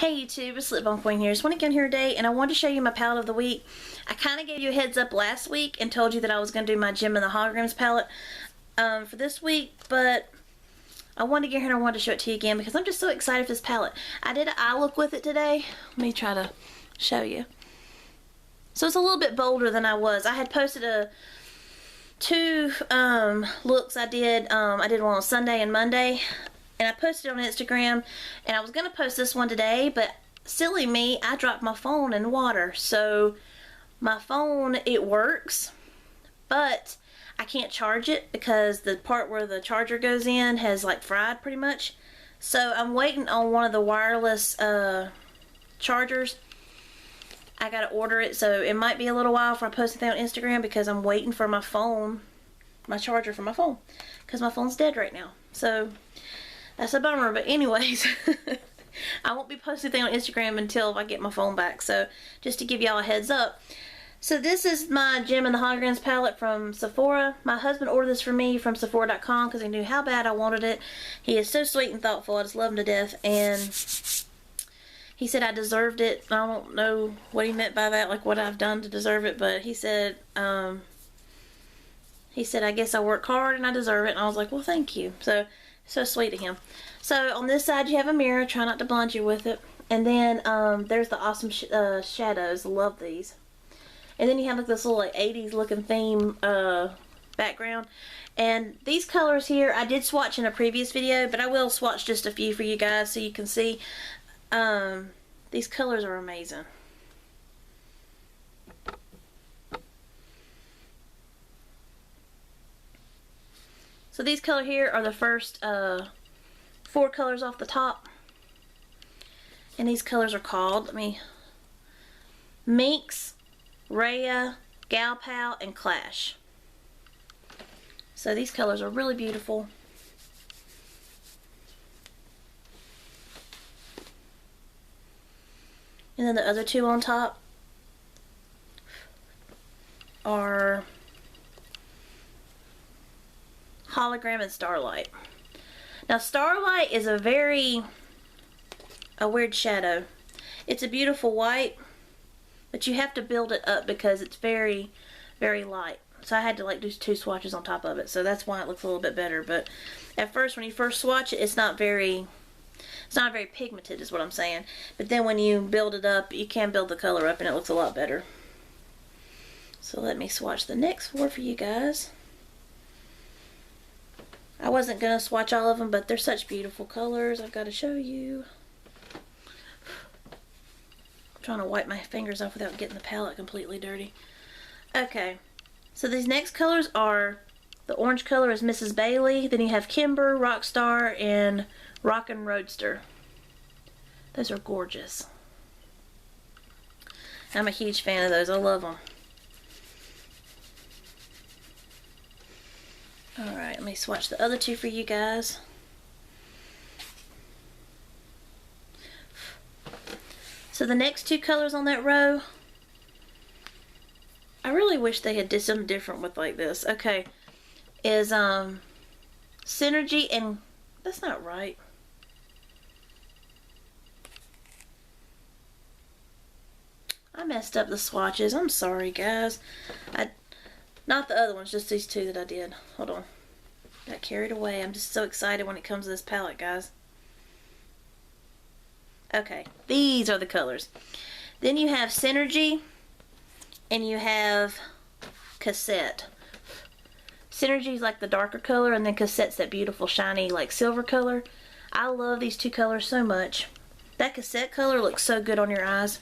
Hey YouTube, it's Lip Balm Queen here. Just want to get in here today and I wanted to show you my palette of the week. I kind of gave you a heads up last week and told you that I was going to do my Gem and the Holograms palette for this week, but I wanted to get here and I wanted to show it to you again because I'm just so excited for this palette. I did an eye look with it today. Let me try to show you. So it's a little bit bolder than I was. I had posted two looks I did. I did one on Sunday and Monday. And I posted it on Instagram, and I was going to post this one today, but silly me, I dropped my phone in water. So my phone, it works, but I can't charge it because the part where the charger goes in has like fried pretty much. So I'm waiting on one of the wireless chargers. I got to order it, so it might be a little while before I post anything on Instagram because I'm waiting for my phone, my charger for my phone, because my phone's dead right now. So that's a bummer, but anyways, I won't be posting anything on Instagram until I get my phone back. So just to give y'all a heads up. So this is my Gem and the Holograms palette from Sephora. My husband ordered this for me from Sephora.com because he knew how bad I wanted it. He is so sweet and thoughtful. I just love him to death. And he said I deserved it. I don't know what he meant by that, like what I've done to deserve it, but he said I guess I work hard and I deserve it. And I was like, well, thank you. So sweet of him. So on this side you have a mirror. Try not to blind you with it. And then there's the awesome shadows. Love these. And then you have like this little like 80s looking theme background. And these colors here I did swatch in a previous video, but I will swatch just a few for you guys so you can see. These colors are amazing. So these colors here are the first 4 colors off the top. And these colors are called, Minx, Raya, Gal Pal, and Clash. So these colors are really beautiful. And then the other 2 on top are Hologram and Starlight. Now Starlight is a weird shadow. It's a beautiful white, but you have to build it up because it's very, very light. So I had to like do 2 swatches on top of it. So that's why it looks a little bit better. But at first, when you first swatch it, it's not very pigmented is what I'm saying. But then when you build it up, you can build the color up and it looks a lot better. So let me swatch the next 4 for you guys. I wasn't going to swatch all of them, but they're such beautiful colors. I've got to show you. I'm trying to wipe my fingers off without getting the palette completely dirty. Okay, so these next colors are, the orange color is Mrs. Bailey. Then you have Kimber, Rockstar, and Rockin' Roadster. Those are gorgeous. I'm a huge fan of those. I love them. Alright, let me swatch the other 2 for you guys. So the next 2 colors on that row, I really wish they had did something different with like this. Okay, is Synergy and, that's not right. I messed up the swatches. I'm sorry guys. Not the other ones, just these 2 that I did. Hold on. Got carried away. I'm just so excited when it comes to this palette, guys. Okay, these are the colors. Then you have Synergy and you have Cassette. Synergy is like the darker color, and then Cassette's that beautiful shiny like silver color. I love these 2 colors so much. That Cassette color looks so good on your eyes.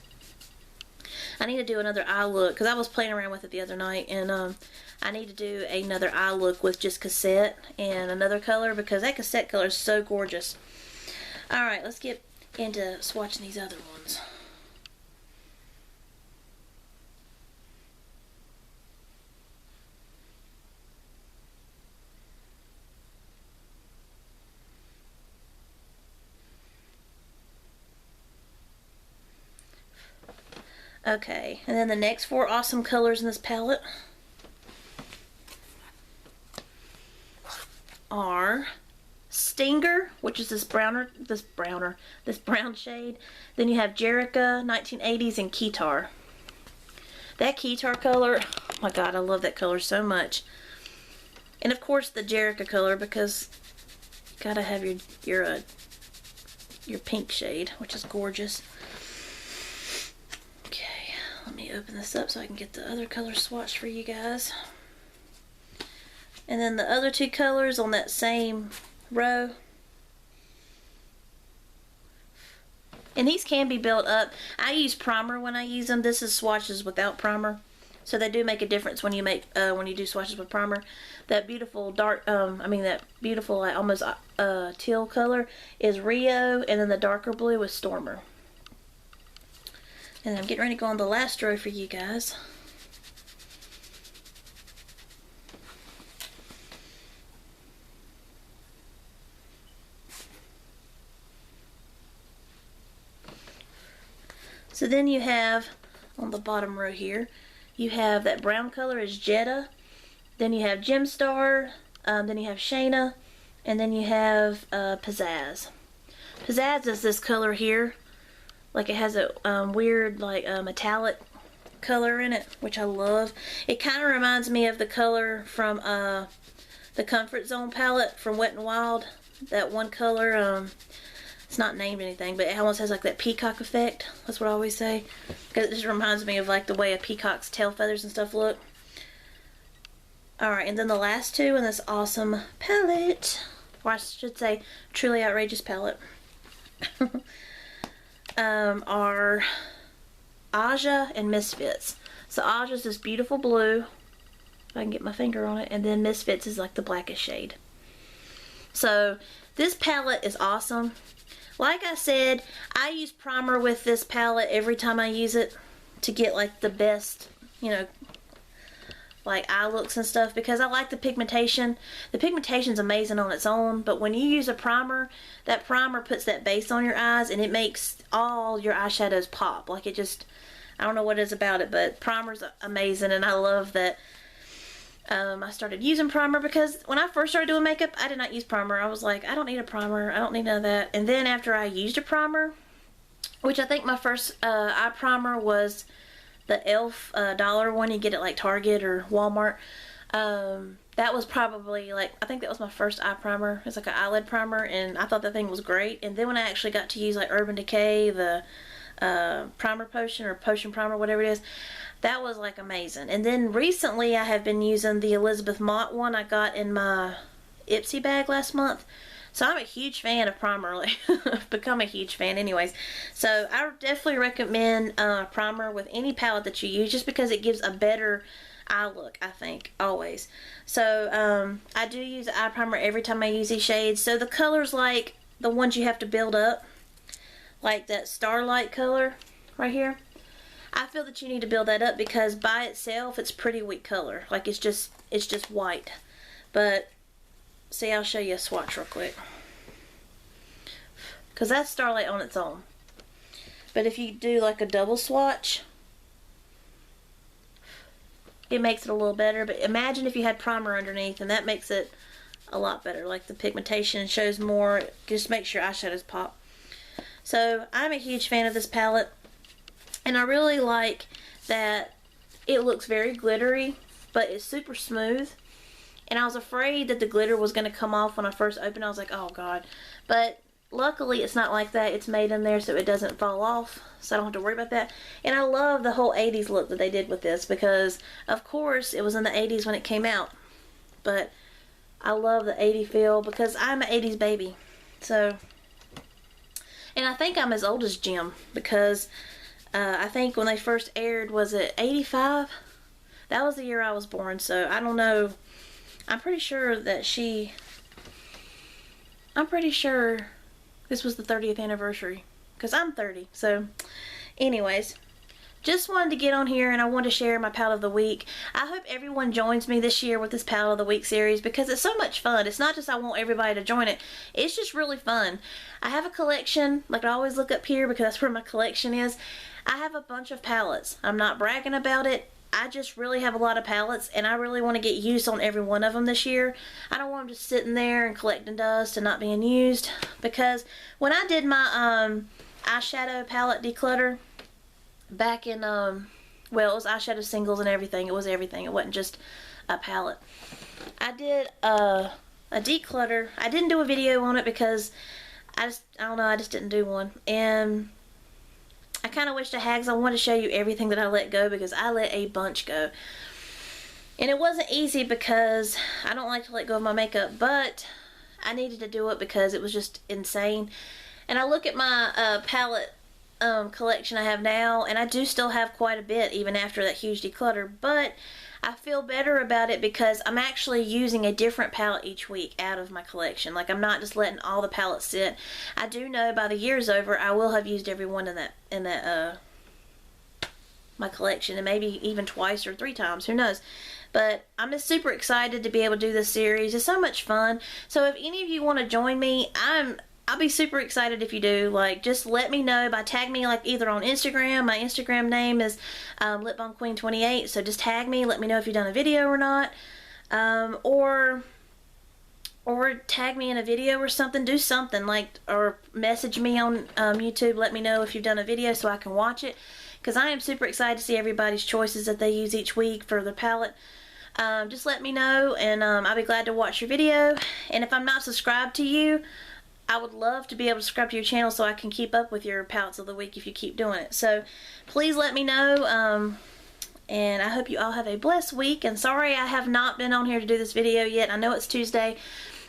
I need to do another eye look because I was playing around with it the other night, and I need to do another eye look with just Cassette and another color because that Cassette color is so gorgeous. Alright, let's get into swatching these other ones. Okay, and then the next 4 awesome colors in this palette are Stinger, which is this brown shade. Then you have Jerica, 1980s, and Keytar. That Keytar color, oh my god, I love that color so much. And of course the Jerica color, because you gotta have your pink shade, which is gorgeous. Okay, let me open this up so I can get the other color swatched for you guys. And then the other two colors on that same row. And these can be built up. I use primer when I use them. This is swatches without primer. So they do make a difference when you do swatches with primer. That beautiful dark, that beautiful like almost teal color is Rio, and then the darker blue is Stormer. And I'm getting ready to go on the last row for you guys. So then you have, on the bottom row here, you have that brown color is Jetta. Then you have Gemstar. Then you have Shayna. And then you have Pizzazz. Pizzazz is this color here. Like it has a weird like metallic color in it, which I love. It kind of reminds me of the color from the Comfort Zone palette from Wet n Wild. That one color. It's not named anything, but it almost has like that peacock effect. That's what I always say. Because it just reminds me of like the way a peacock's tail feathers and stuff look. Alright, and then the last two in this awesome palette, or I should say truly outrageous palette, are Aja and Misfits. So Aja's this beautiful blue, if I can get my finger on it, and then Misfits is like the blackest shade. So this palette is awesome. Like I said, I use primer with this palette every time I use it to get like the best, you know, like eye looks and stuff, because I like the pigmentation. The pigmentation's amazing on its own, but when you use a primer, that primer puts that base on your eyes and it makes all your eyeshadows pop. Like it just, I don't know what it is about it, but primer's amazing, and I love that. I started using primer because when I first started doing makeup, I did not use primer. I was like, I don't need a primer. I don't need none of that. And then after I used a primer, which I think my first eye primer was the e.l.f. dollar one. You get it like Target or Walmart. That was probably like, I think that was my first eye primer. It's like an eyelid primer, and I thought that thing was great. And then when I actually got to use like Urban Decay, the primer potion or potion primer, whatever it is, that was like amazing. And then recently I have been using the Elizabeth Mott one I got in my Ipsy bag last month. So I'm a huge fan of primer. Like, I've become a huge fan anyways. So I definitely recommend primer with any palette that you use, just because it gives a better eye look, I think, always. So I do use eye primer every time I use these shades. So the colors, like the ones you have to build up, like that Starlight color right here, I feel that you need to build that up because by itself it's pretty weak color. Like it's just white. But see, I'll show you a swatch real quick, because that's Starlight on its own. But if you do like a double swatch, it makes it a little better. But imagine if you had primer underneath, and that makes it a lot better. Like the pigmentation shows more, just makes your eyeshadows pop. So I'm a huge fan of this palette. And I really like that it looks very glittery, but it's super smooth. And I was afraid that the glitter was going to come off when I first opened. I was like, oh god. But luckily it's not like that. It's made in there so it doesn't fall off. So I don't have to worry about that. And I love the whole 80s look that they did with this, because of course it was in the 80s when it came out. But I love the 80s feel because I'm an 80s baby. So, and I think I'm as old as Jim, because I think when they first aired, was it 85? That was the year I was born, so I don't know. I'm pretty sure this was the 30th anniversary, because I'm 30. So anyways, just wanted to get on here and I wanted to share my palette of the week. I hope everyone joins me this year with this palette of the week series, because it's so much fun. It's not just I want everybody to join it. It's just really fun. I have a collection, like I always look up here because that's where my collection is. I have a bunch of palettes. I'm not bragging about it. I just really have a lot of palettes, and I really want to get used on every one of them this year. I don't want them just sitting there and collecting dust and not being used, because when I did my eyeshadow palette declutter back in, well, it was eyeshadow singles and everything. It was everything. It wasn't just a palette. I did a declutter. I didn't do a video on it because I don't know, I just didn't do one. And I kind of wished I had, because I wanted to show you everything that I let go, because I let a bunch go. And it wasn't easy because I don't like to let go of my makeup, but I needed to do it because it was just insane. And I look at my palette collection I have now, and I do still have quite a bit even after that huge declutter, but I feel better about it because I'm actually using a different palette each week out of my collection. Like, I'm not just letting all the palettes sit. I do know by the year's over I will have used every one in that my collection, and maybe even twice or 3 times, who knows. But I'm just super excited to be able to do this series. It's so much fun. So if any of you want to join me, I'll be super excited if you do. Like, just let me know by tag me, like, either on Instagram. My Instagram name is LipBalmQueen28, so just tag me, let me know if you've done a video or not, or tag me in a video or something. Do something, like, or message me on YouTube, let me know if you've done a video so I can watch it, because I am super excited to see everybody's choices that they use each week for their palette. Just let me know, and I'll be glad to watch your video. And if I'm not subscribed to you, I would love to be able to subscribe to your channel so I can keep up with your palettes of the week if you keep doing it. So please let me know, and I hope you all have a blessed week. And sorry I have not been on here to do this video yet. I know it's Tuesday,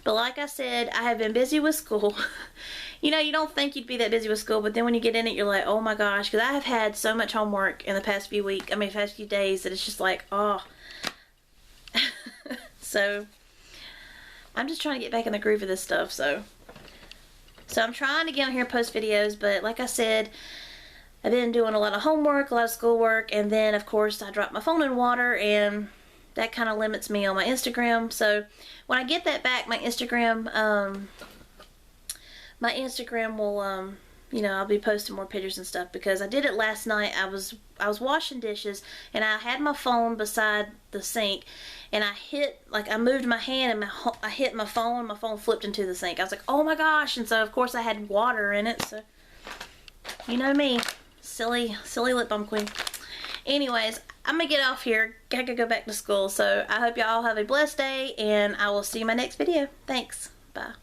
but like I said, I have been busy with school. You know, you don't think you'd be that busy with school, but then when you get in it, you're like, oh my gosh, because I have had so much homework in the past few past few days, that it's just like, oh. So I'm just trying to get back in the groove of this stuff, so I'm trying to get on here and post videos, but like I said, I've been doing a lot of homework, a lot of schoolwork, and then of course I dropped my phone in water, and that kind of limits me on my Instagram. So when I get that back, my Instagram will, you know, I'll be posting more pictures and stuff, because I did it last night. I was washing dishes, and I had my phone beside the sink, and I moved my hand, and I hit my phone flipped into the sink. I was like, oh my gosh. And so of course I had water in it, so you know me, silly lip balm queen. Anyways, I'm gonna get off here. Gotta go back to school. So I hope y'all have a blessed day, and I will see you in my next video. Thanks. Bye.